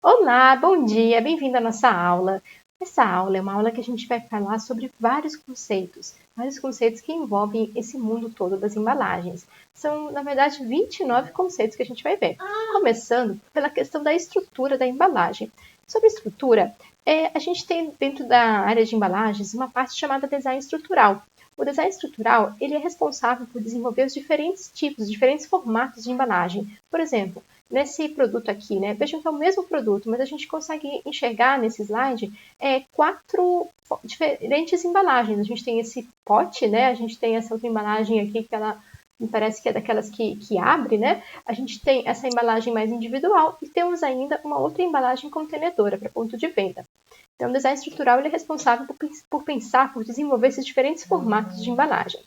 Olá, bom dia, bem-vindo à nossa aula. Essa aula é uma aula que a gente vai falar sobre vários conceitos que envolvem esse mundo todo das embalagens. São, na verdade, 29 conceitos que a gente vai ver. Começando pela questão da estrutura da embalagem. Sobre estrutura, a gente tem dentro da área de embalagens uma parte chamada design estrutural. O design estrutural ele é responsável por desenvolver os diferentes tipos, diferentes formatos de embalagem. Por exemplo, nesse produto aqui, né? Vejam que é o mesmo produto, mas a gente consegue enxergar nesse slide 4 diferentes embalagens. A gente tem esse pote, né? A gente tem essa outra embalagem aqui que ela me parece que é daquelas que abre, né? A gente tem essa embalagem mais individual e temos ainda uma outra embalagem contenedora para ponto de venda. Então, o design estrutural ele é responsável por pensar, por desenvolver esses diferentes formatos de embalagem.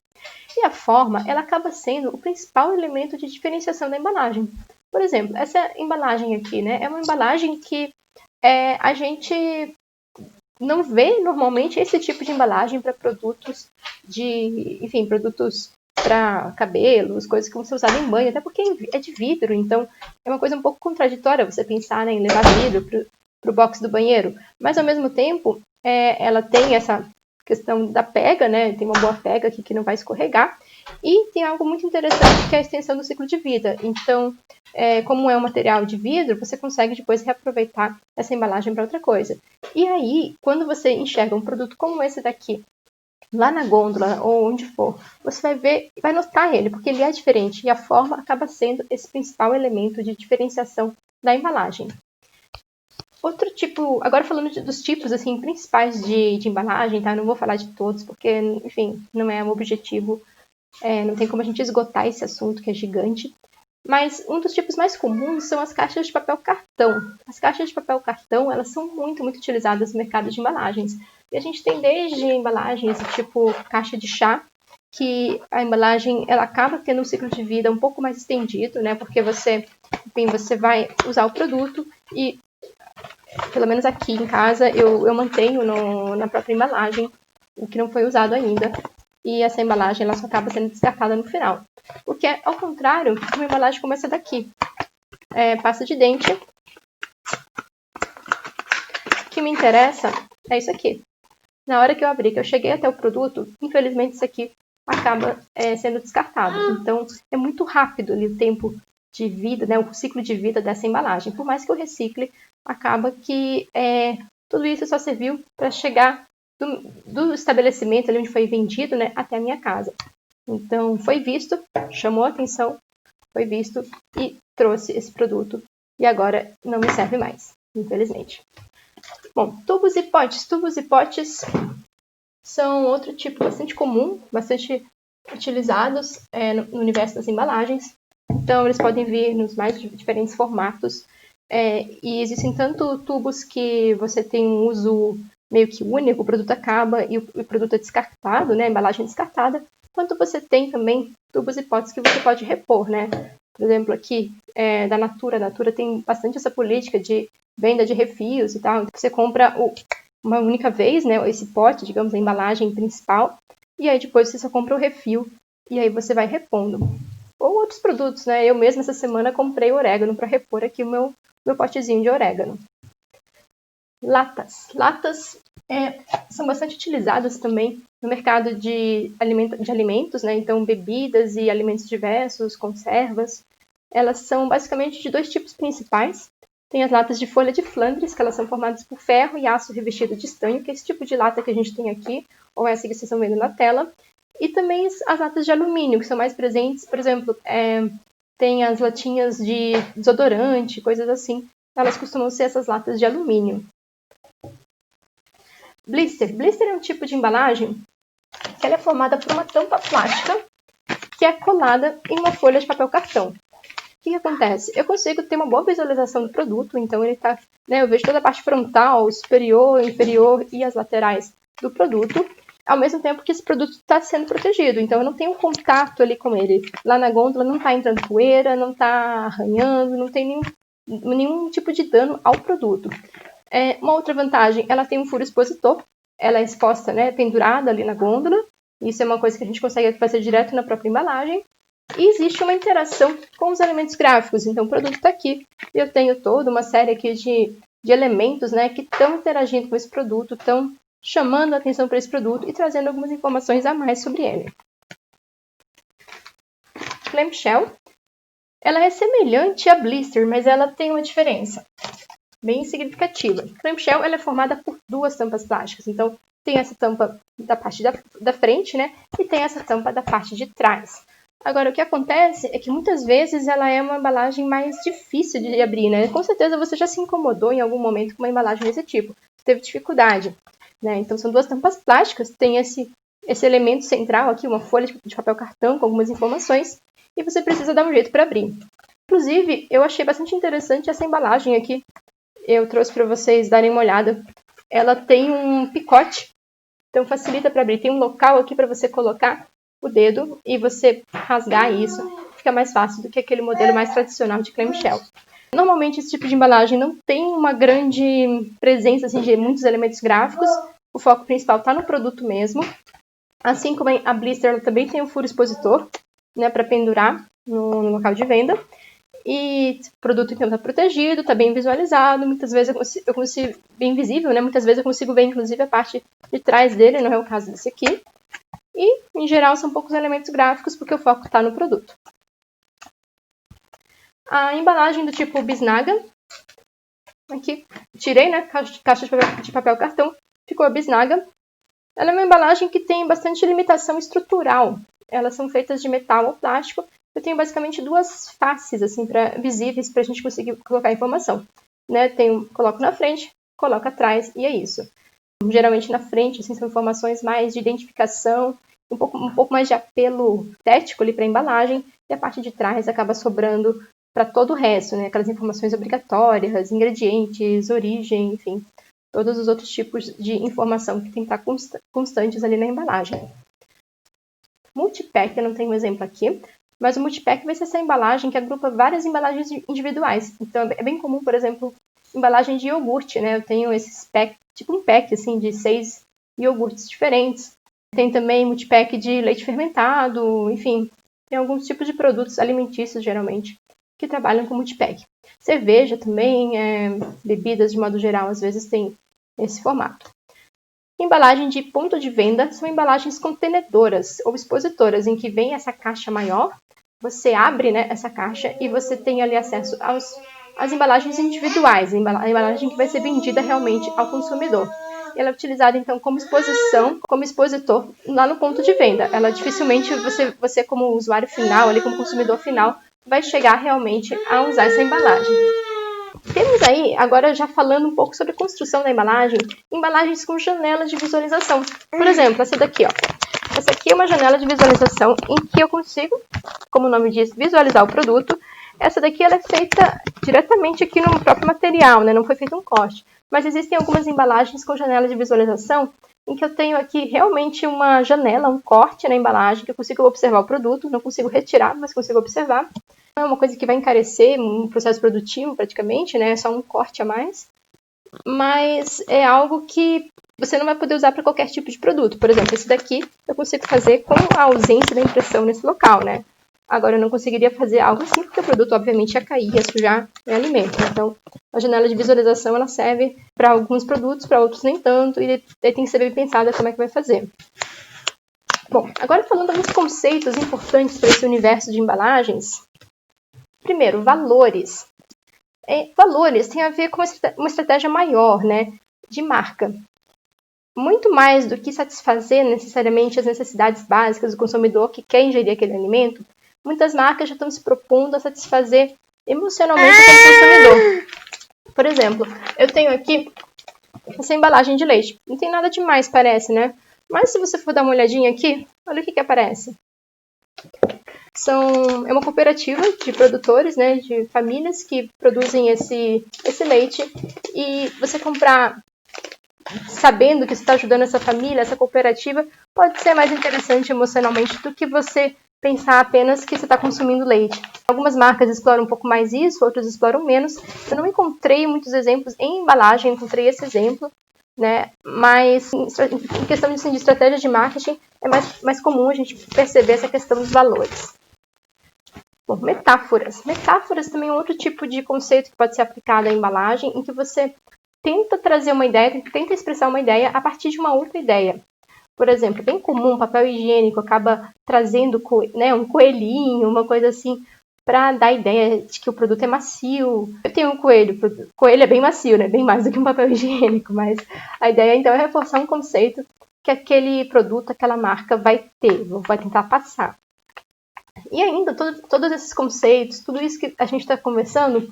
E a forma, ela acaba sendo o principal elemento de diferenciação da embalagem. Por exemplo, essa embalagem aqui, né, é uma embalagem que a gente não vê normalmente esse tipo de embalagem para produtos produtos para cabelos, coisas que vão ser usadas em banho, até porque é de vidro, então é uma coisa um pouco contraditória você pensar, né, em levar vidro para o box do banheiro, mas ao mesmo tempo ela tem essa questão da pega, né, tem uma boa pega aqui que não vai escorregar, e tem algo muito interessante que é a extensão do ciclo de vida. Então, como é um material de vidro, você consegue depois reaproveitar essa embalagem para outra coisa. E aí, quando você enxerga um produto como esse daqui, lá na gôndola ou onde for, você vai ver, vai notar ele, porque ele é diferente e a forma acaba sendo esse principal elemento de diferenciação da embalagem. Outro tipo, agora falando dos tipos assim principais de embalagem, tá? Eu não vou falar de todos, porque, enfim, não é um objetivo, não tem como a gente esgotar esse assunto que é gigante. Mas um dos tipos mais comuns são as caixas de papel cartão. As caixas de papel cartão, elas são muito utilizadas no mercado de embalagens. E a gente tem desde embalagens tipo caixa de chá, que a embalagem ela acaba tendo um ciclo de vida um pouco mais estendido, né? Porque você vai usar o produto e, pelo menos aqui em casa, eu mantenho na própria embalagem o que não foi usado ainda. E essa embalagem ela só acaba sendo descartada no final. O que é ao contrário de uma embalagem como essa daqui. Pasta de dente. O que me interessa é isso aqui. Na hora que eu abri, que eu cheguei até o produto, infelizmente isso aqui acaba sendo descartado. Então, é muito rápido ali o tempo de vida, né, o ciclo de vida dessa embalagem. Por mais que eu recicle, acaba que tudo isso só serviu para chegar do estabelecimento ali onde foi vendido, né, até a minha casa. Então, foi visto, chamou a atenção, foi visto e trouxe esse produto. E agora não me serve mais, infelizmente. Bom, tubos e potes. Tubos e potes são outro tipo bastante comum, bastante utilizados no universo das embalagens. Então, eles podem vir nos mais diferentes formatos. E existem tanto tubos que você tem um uso meio que único, o produto acaba e o produto é descartado, né, a embalagem é descartada, quanto você tem também tubos e potes que você pode repor, né? Por exemplo, aqui da Natura, a Natura tem bastante essa política de venda de refis e tal. Você compra uma única vez, né, esse pote, digamos, a embalagem principal, e aí depois você só compra o refil e aí você vai repondo. Ou outros produtos, né? Eu mesma essa semana comprei orégano para repor aqui o meu potezinho de orégano. Latas. Latas são bastante utilizadas também no mercado de alimentos, né? Então, bebidas e alimentos diversos, conservas. Elas são basicamente de dois tipos principais. Tem as latas de folha de Flandres, que elas são formadas por ferro e aço revestido de estanho, que é esse tipo de lata que a gente tem aqui, ou essa que vocês estão vendo na tela. E também as latas de alumínio, que são mais presentes, por exemplo, tem as latinhas de desodorante, coisas assim. Elas costumam ser essas latas de alumínio. Blister. Blister é um tipo de embalagem que ela é formada por uma tampa plástica que é colada em uma folha de papel cartão. O que acontece? Eu consigo ter uma boa visualização do produto, então ele tá, né, eu vejo toda a parte frontal, superior, inferior e as laterais do produto, ao mesmo tempo que esse produto está sendo protegido, então eu não tenho contato ali com ele. Lá na gôndola não está entrando poeira, não está arranhando, não tem nenhum tipo de dano ao produto. Uma outra vantagem, ela tem um furo expositor, ela é exposta, né, pendurada ali na gôndola, isso é uma coisa que a gente consegue fazer direto na própria embalagem. E existe uma interação com os elementos gráficos. Então, o produto está aqui e eu tenho toda uma série aqui de elementos, né, que estão interagindo com esse produto, estão chamando a atenção para esse produto e trazendo algumas informações a mais sobre ele. Clamshell, ela é semelhante a blister, mas ela tem uma diferença bem significativa. Clamshell, ela é formada por duas tampas plásticas. Então, tem essa tampa da parte da frente, né, e tem essa tampa da parte de trás. Agora, o que acontece é que muitas vezes ela é uma embalagem mais difícil de abrir, né? Com certeza você já se incomodou em algum momento com uma embalagem desse tipo, teve dificuldade, né? Então, são duas tampas plásticas, tem esse elemento central aqui, uma folha de papel cartão com algumas informações, e você precisa dar um jeito para abrir. Inclusive, eu achei bastante interessante essa embalagem aqui. Eu trouxe para vocês darem uma olhada. Ela tem um picote, então facilita para abrir. Tem um local aqui para você colocar o dedo e você rasgar isso. Fica mais fácil do que aquele modelo mais tradicional de clamshell. Normalmente, esse tipo de embalagem não tem uma grande presença assim, de muitos elementos gráficos. O foco principal está no produto mesmo. Assim como a blister, ela também tem um furo expositor, né, para pendurar no local de venda. E o produto então está protegido, está bem visualizado, muitas vezes eu consigo bem visível, né? Muitas vezes eu consigo ver inclusive a parte de trás dele, não é o caso desse aqui. E, em geral, são poucos elementos gráficos porque o foco está no produto. A embalagem do tipo bisnaga, aqui tirei, né, caixa de papel cartão, ficou a bisnaga. Ela é uma embalagem que tem bastante limitação estrutural. Elas são feitas de metal ou plástico. Eu tenho basicamente duas faces assim, visíveis para a gente conseguir colocar a informação. Né? Coloco na frente, coloco atrás e é isso. Geralmente na frente assim, são informações mais de identificação, um pouco mais de apelo estético para a embalagem, e a parte de trás acaba sobrando para todo o resto, né? Aquelas informações obrigatórias, ingredientes, origem, enfim, todos os outros tipos de informação que tem que estar constantes ali na embalagem. Multipack, eu não tenho um exemplo aqui, mas o multipack vai ser essa embalagem que agrupa várias embalagens individuais. Então, é bem comum, por exemplo, embalagem de iogurte, né? Eu tenho esses pack, tipo um pack, assim, de 6 iogurtes diferentes. Tem também multipack de leite fermentado, enfim. Tem alguns tipos de produtos alimentícios, geralmente, que trabalham com multipack. Cerveja também, bebidas de modo geral, às vezes tem esse formato. Embalagem de ponto de venda são embalagens contenedoras ou expositoras, em que vem essa caixa maior, você abre, né, essa caixa e você tem ali acesso às embalagens individuais, a embalagem que vai ser vendida realmente ao consumidor. Ela é utilizada, então, como expositor lá no ponto de venda. Ela dificilmente, você como usuário final, ali como consumidor final, vai chegar realmente a usar essa embalagem. Temos aí, agora já falando um pouco sobre a construção da embalagem, embalagens com janelas de visualização. Por exemplo, essa daqui, ó. Essa aqui é uma janela de visualização em que eu consigo, como o nome diz, visualizar o produto. Essa daqui ela é feita diretamente aqui no próprio material, né? Não foi feito um corte. Mas existem algumas embalagens com janela de visualização em que eu tenho aqui realmente uma janela, um corte na embalagem, que eu consigo observar o produto, não consigo retirar, mas consigo observar. Não é uma coisa que vai encarecer um processo produtivo praticamente, né? É só um corte a mais. Mas é algo que você não vai poder usar para qualquer tipo de produto. Por exemplo, esse daqui eu consigo fazer com a ausência da impressão nesse local, né? Agora eu não conseguiria fazer algo assim, porque o produto obviamente ia cair, ia sujar o alimento. Então, a janela de visualização ela serve para alguns produtos, para outros nem tanto, e tem que ser bem pensada como é que vai fazer. Bom, agora falando alguns conceitos importantes para esse universo de embalagens. Primeiro, valores. Valores têm a ver com uma estratégia maior, né, de marca. Muito mais do que satisfazer necessariamente as necessidades básicas do consumidor que quer ingerir aquele alimento, muitas marcas já estão se propondo a satisfazer emocionalmente aquele consumidor. Por exemplo, eu tenho aqui essa embalagem de leite. Não tem nada demais, parece, né? Mas se você for dar uma olhadinha aqui, olha o que aparece. É uma cooperativa de produtores, né, de famílias que produzem esse leite. E você comprar sabendo que você está ajudando essa família, essa cooperativa, pode ser mais interessante emocionalmente do que você pensar apenas que você está consumindo leite. Algumas marcas exploram um pouco mais isso, outras exploram menos. Eu não encontrei muitos exemplos em embalagem, encontrei esse exemplo, né? Mas em questão de estratégia de marketing, é mais comum a gente perceber essa questão dos valores. Bom, metáforas. Metáforas também é outro tipo de conceito que pode ser aplicado à embalagem, em que você tenta trazer uma ideia, tenta expressar uma ideia a partir de uma outra ideia. Por exemplo, bem comum, papel higiênico acaba trazendo, né, um coelhinho, uma coisa assim, para dar a ideia de que o produto é macio. Eu tenho um coelho, o coelho é bem macio, né? Bem mais do que um papel higiênico, mas a ideia então é reforçar um conceito que aquele produto, aquela marca vai ter, vai tentar passar. E ainda, todos esses conceitos, tudo isso que a gente está conversando,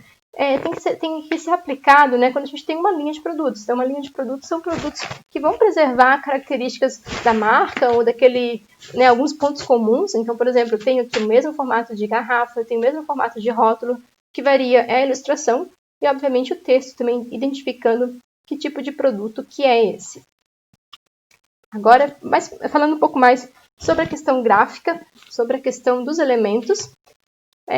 tem que ser aplicado, né, quando a gente tem uma linha de produtos. Então, uma linha de produtos são produtos que vão preservar características da marca ou daquele, né, alguns pontos comuns. Então, por exemplo, eu tenho aqui o mesmo formato de garrafa, eu tenho o mesmo formato de rótulo, que varia é a ilustração e, obviamente, o texto também identificando que tipo de produto que é esse. Agora, falando um pouco mais sobre a questão gráfica, sobre a questão dos elementos.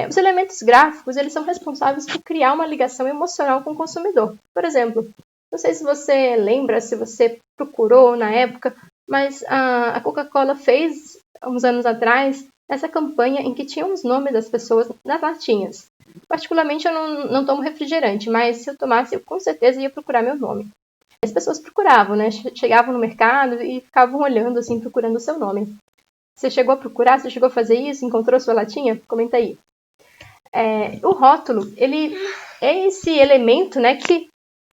Os elementos gráficos, eles são responsáveis por criar uma ligação emocional com o consumidor. Por exemplo, não sei se você lembra, se você procurou na época, mas a Coca-Cola fez, uns anos atrás, essa campanha em que tinham os nomes das pessoas nas latinhas. Particularmente, eu não tomo refrigerante, mas se eu tomasse, eu com certeza ia procurar meu nome. As pessoas procuravam, né? Chegavam no mercado e ficavam olhando, assim, procurando o seu nome. Você chegou a procurar? Você chegou a fazer isso? Encontrou sua latinha? Comenta aí. O rótulo, ele é esse elemento, né, que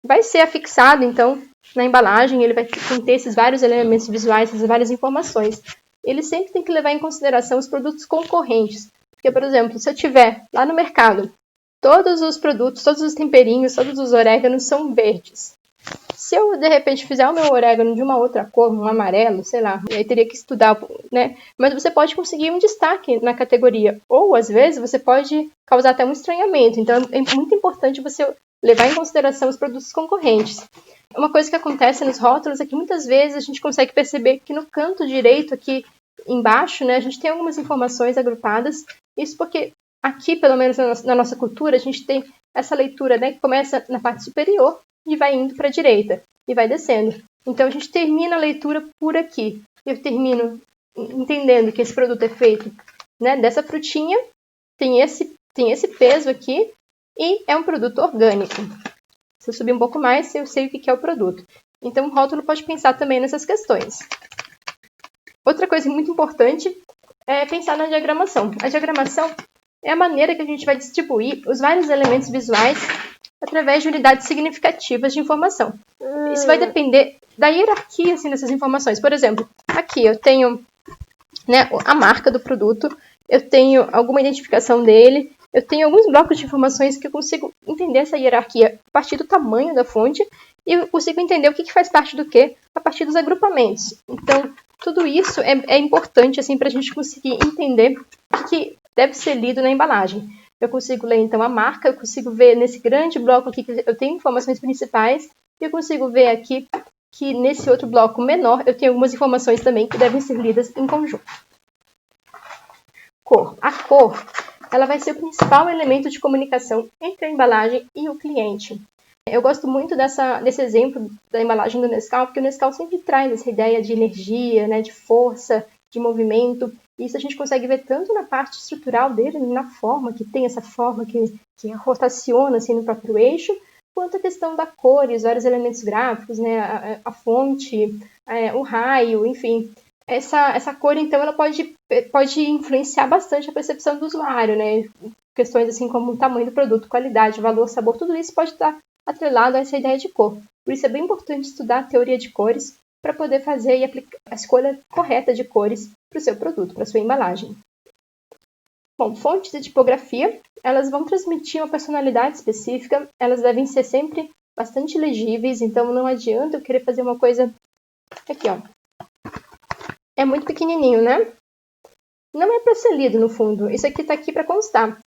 vai ser afixado, então, na embalagem. Ele vai conter esses vários elementos visuais, essas várias informações. Ele sempre tem que levar em consideração os produtos concorrentes. Porque, por exemplo, se eu tiver lá no mercado, todos os produtos, todos os temperinhos, todos os oréganos são verdes. Se eu, de repente, fizer o meu orégano de uma outra cor, um amarelo, sei lá, aí teria que estudar, né? Mas você pode conseguir um destaque na categoria. Ou, às vezes, você pode causar até um estranhamento. Então, é muito importante você levar em consideração os produtos concorrentes. Uma coisa que acontece nos rótulos é que, muitas vezes, a gente consegue perceber que no canto direito, aqui embaixo, né, a gente tem algumas informações agrupadas. Isso porque aqui, pelo menos na nossa cultura, a gente tem essa leitura, né, que começa na parte superior e vai indo para a direita e vai descendo. Então, a gente termina a leitura por aqui. Eu termino entendendo que esse produto é feito, né, dessa frutinha, tem esse peso aqui e é um produto orgânico. Se eu subir um pouco mais, eu sei o que é o produto. Então, o rótulo pode pensar também nessas questões. Outra coisa muito importante é pensar na diagramação. A diagramação é a maneira que a gente vai distribuir os vários elementos visuais através de unidades significativas de informação. Isso vai depender da hierarquia, assim, dessas informações. Por exemplo, aqui eu tenho, né, a marca do produto, eu tenho alguma identificação dele, eu tenho alguns blocos de informações que eu consigo entender essa hierarquia a partir do tamanho da fonte e eu consigo entender o que faz parte do que a partir dos agrupamentos. Então, tudo isso é importante, assim, para a gente conseguir entender o que deve ser lido na embalagem. Eu consigo ler, então, a marca, eu consigo ver nesse grande bloco aqui que eu tenho informações principais, e eu consigo ver aqui que nesse outro bloco menor eu tenho algumas informações também que devem ser lidas em conjunto. Cor. A cor, ela vai ser o principal elemento de comunicação entre a embalagem e o cliente. Eu gosto muito desse exemplo da embalagem do Nescau, porque o Nescau sempre traz essa ideia de energia, né, de força, de movimento. Isso a gente consegue ver tanto na parte estrutural dele, na forma, que tem essa forma que rotaciona assim, no próprio eixo, quanto a questão da cor e os vários elementos gráficos, né, a fonte, o raio, enfim. Essa cor, então, ela pode influenciar bastante a percepção do usuário, né? Questões assim como o tamanho do produto, qualidade, valor, sabor, tudo isso pode estar atrelado a essa ideia de cor. Por isso é bem importante estudar a teoria de cores para poder fazer e aplicar a escolha correta de cores para o seu produto, para a sua embalagem. Bom, fontes de tipografia, elas vão transmitir uma personalidade específica, elas devem ser sempre bastante legíveis, então não adianta eu querer fazer uma coisa... Aqui, ó. É muito pequenininho, né? Não é para ser lido, no fundo. Isso aqui está aqui para constar.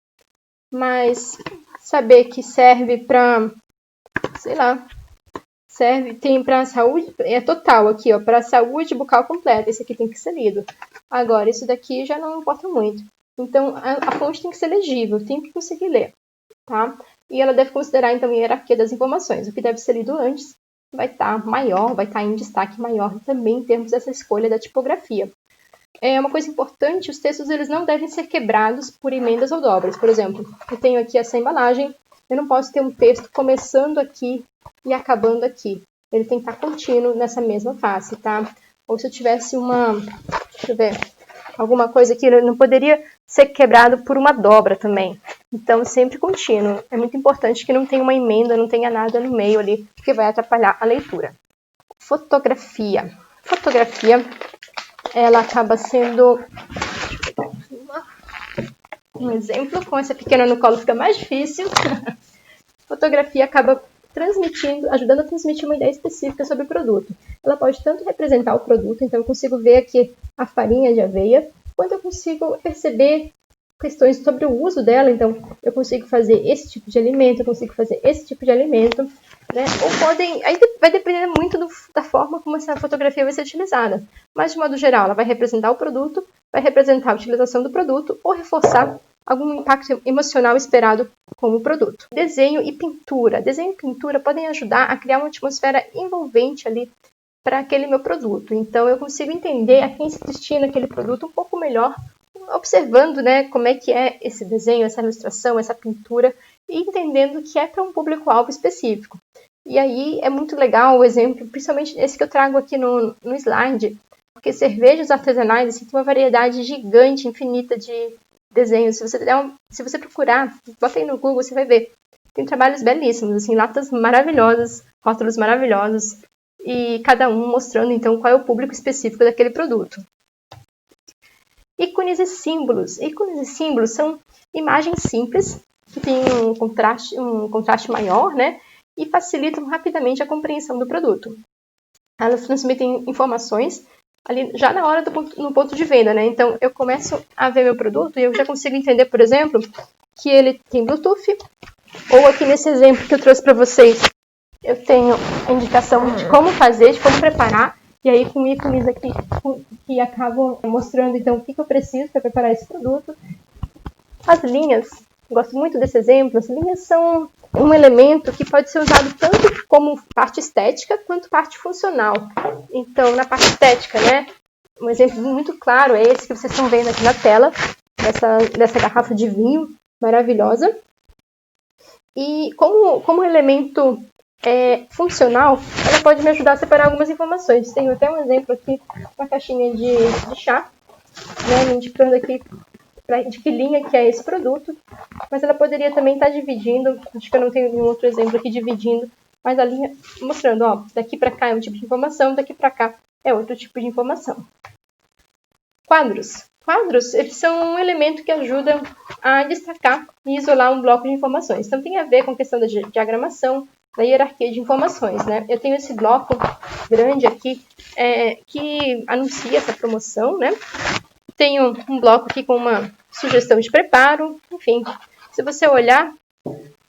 Mas saber que serve para, sei lá, tem para saúde, é total aqui, ó, para saúde bucal completa. Esse aqui tem que ser lido. Agora, isso daqui já não importa muito. Então, a fonte tem que ser legível, tem que conseguir ler, tá? E ela deve considerar, então, a hierarquia das informações. O que deve ser lido antes vai estar maior, vai estar em destaque maior também em termos dessa escolha da tipografia. É uma coisa importante, os textos eles não devem ser quebrados por emendas ou dobras. Por exemplo, eu tenho aqui essa embalagem, eu não posso ter um texto começando aqui e acabando aqui. Ele tem que estar contínuo nessa mesma face, tá? Ou se eu tivesse deixa eu ver, alguma coisa aqui, não poderia ser quebrado por uma dobra também. Então, sempre contínuo. É muito importante que não tenha uma emenda, não tenha nada no meio ali, porque vai atrapalhar a leitura. Fotografia. Fotografia, ela acaba sendo um exemplo. Com essa pequena no colo fica mais difícil. Fotografia acaba ajudando a transmitir uma ideia específica sobre o produto. Ela pode tanto representar o produto, então eu consigo ver aqui a farinha de aveia, quanto eu consigo perceber questões sobre o uso dela. Então, eu consigo fazer esse tipo de alimento, eu consigo fazer esse tipo de alimento, né? Ou aí vai depender muito da forma como essa fotografia vai ser utilizada. Mas, de modo geral, ela vai representar o produto, vai representar a utilização do produto ou reforçar algum impacto emocional esperado com o produto. Desenho e pintura. Desenho e pintura podem ajudar a criar uma atmosfera envolvente ali para aquele meu produto. Então, eu consigo entender a quem se destina aquele produto um pouco melhor, observando, né, como é que é esse desenho, essa ilustração, essa pintura, e entendendo que é para um público-alvo específico. E aí é muito legal o exemplo, principalmente esse que eu trago aqui no slide, porque cervejas artesanais assim, tem uma variedade gigante, infinita de desenhos. Se você procurar, bota aí no Google, você vai ver. Tem trabalhos belíssimos, assim, latas maravilhosas, rótulos maravilhosos, e cada um mostrando, então, qual é o público específico daquele produto. Ícones e símbolos. Ícones e símbolos são imagens simples, que têm um contraste maior, né? E facilitam rapidamente a compreensão do produto. Elas transmitem informações ali já na hora no ponto de venda, né? Então, eu começo a ver meu produto e eu já consigo entender, por exemplo, que ele tem Bluetooth, ou aqui nesse exemplo que eu trouxe para vocês, eu tenho a indicação de como fazer, de como preparar, e aí com ícones aqui que acabam mostrando então o que eu preciso para preparar esse produto. As linhas, gosto muito desse exemplo, as linhas são um elemento que pode ser usado tanto como parte estética quanto parte funcional. Então, na parte estética, né, um exemplo muito claro é esse que vocês estão vendo aqui na tela, dessa garrafa de vinho maravilhosa. E como elemento funcional, ela pode me ajudar a separar algumas informações. Tenho até um exemplo aqui, uma caixinha de chá, né, me indicando aqui de que linha que é esse produto, mas ela poderia também estar dividindo, acho que eu não tenho nenhum outro exemplo aqui dividindo, mas a linha mostrando, ó, daqui para cá é um tipo de informação, daqui para cá é outro tipo de informação. Quadros. Quadros, eles são um elemento que ajuda a destacar e isolar um bloco de informações. Então, tem a ver com a questão da diagramação, da hierarquia de informações, né? Eu tenho esse bloco grande aqui que anuncia essa promoção, né? Tenho um bloco aqui com uma sugestão de preparo, enfim. Se você olhar,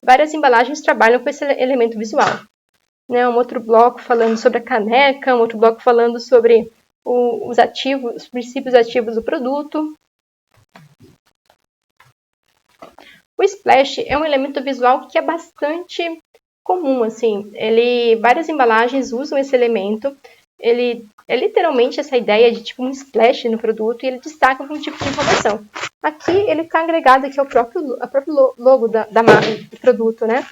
várias embalagens trabalham com esse elemento visual. Né? Um outro bloco falando sobre a caneca, um outro bloco falando sobre os princípios ativos do produto. O splash é um elemento visual que é bastante comum, assim. Várias embalagens usam esse elemento. Ele é literalmente essa ideia de tipo um splash no produto e ele destaca um tipo de informação. Aqui ele está agregado aqui ao próprio logo da marca do produto, né?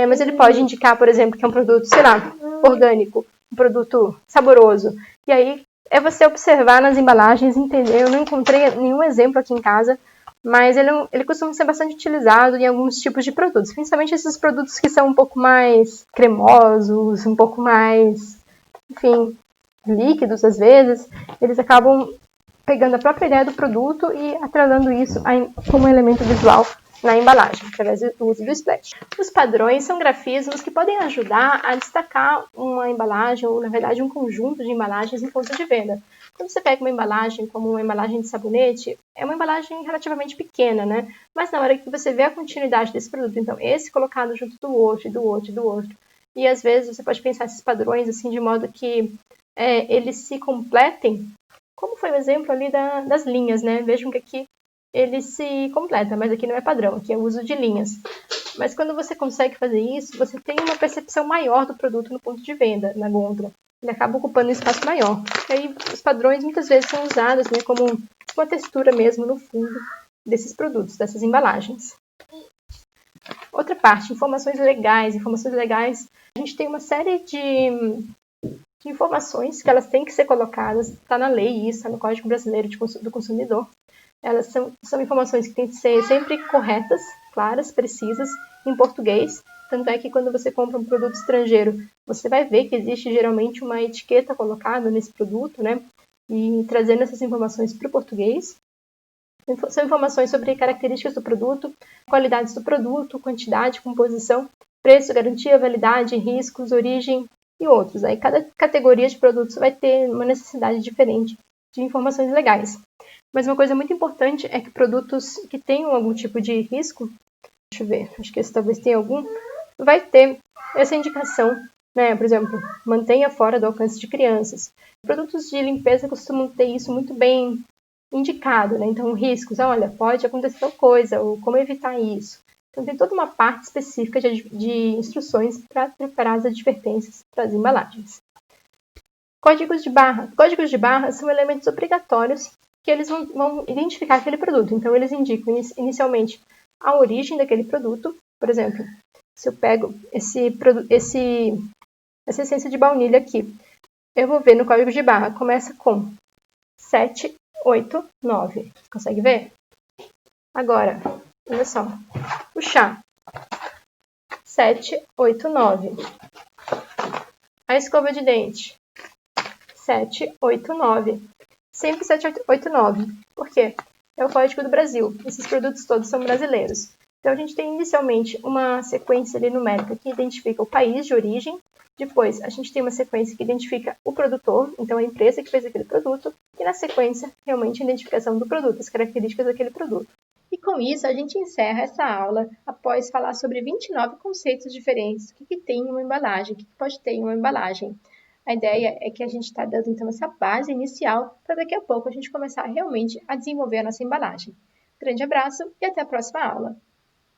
Mas ele pode indicar, por exemplo, que é um produto, sei lá, orgânico, um produto saboroso. E aí é você observar nas embalagens, entender. Eu não encontrei nenhum exemplo aqui em casa, mas ele costuma ser bastante utilizado em alguns tipos de produtos, principalmente esses produtos que são um pouco mais cremosos, um pouco mais, enfim, líquidos às vezes. Eles acabam pegando a própria ideia do produto e atrelando isso como elemento visual na embalagem, através do uso do splash. Os padrões são grafismos que podem ajudar a destacar uma embalagem, ou na verdade um conjunto de embalagens em ponto de venda. Quando você pega uma embalagem como uma embalagem de sabonete, é uma embalagem relativamente pequena, né? Mas na hora que você vê a continuidade desse produto, então esse colocado junto do outro, do outro, do outro, e às vezes você pode pensar esses padrões assim de modo que eles se completem, como foi o exemplo ali das linhas, né? Vejam que aqui ele se completa, mas aqui não é padrão, aqui é o uso de linhas. Mas quando você consegue fazer isso, você tem uma percepção maior do produto no ponto de venda, na gôndola. ele acaba ocupando um espaço maior. E aí, os padrões muitas vezes são usados, né, como uma textura mesmo no fundo desses produtos, dessas embalagens. Outra parte, informações legais. Informações legais, a gente tem uma série de informações que elas têm que ser colocadas, está na lei isso, está no Código Brasileiro do Consumidor. Elas são informações que têm que ser sempre corretas, claras, precisas, em português. Tanto é que quando você compra um produto estrangeiro, você vai ver que existe geralmente uma etiqueta colocada nesse produto, né? E trazendo essas informações para o português. São informações sobre características do produto, qualidades do produto, quantidade, composição, preço, garantia, validade, riscos, origem e outros. Aí cada categoria de produtos vai ter uma necessidade diferente de informações legais. Mas uma coisa muito importante é que produtos que tenham algum tipo de risco, deixa eu ver, acho que esse talvez tenha algum, vai ter essa indicação, né? Por exemplo, mantenha fora do alcance de crianças. Produtos de limpeza costumam ter isso muito bem indicado, né? Então, riscos, olha, pode acontecer tal coisa, ou como evitar isso. Então, tem toda uma parte específica de instruções para preparar as advertências para as embalagens. Códigos de barra. Códigos de barra são elementos obrigatórios que eles vão identificar aquele produto. Então, eles indicam inicialmente a origem daquele produto. Por exemplo, se eu pego essa essência de baunilha aqui, eu vou ver no código de barra, começa com 7, 8, 9. Consegue ver? Agora, olha só. O chá. 7, 8, 9. A escova de dente. 7, 8, 9. Sempre 7, 8, 9. Por quê? É o código do Brasil. Esses produtos todos são brasileiros. Então, a gente tem inicialmente uma sequência ali numérica que identifica o país de origem. Depois, a gente tem uma sequência que identifica o produtor, então a empresa que fez aquele produto. E na sequência, realmente a identificação do produto, as características daquele produto. E com isso, a gente encerra essa aula após falar sobre 29 conceitos diferentes. O que tem em uma embalagem? O que pode ter em uma embalagem? A ideia é que a gente está dando, então, essa base inicial para daqui a pouco a gente começar realmente a desenvolver a nossa embalagem. Grande abraço e até a próxima aula!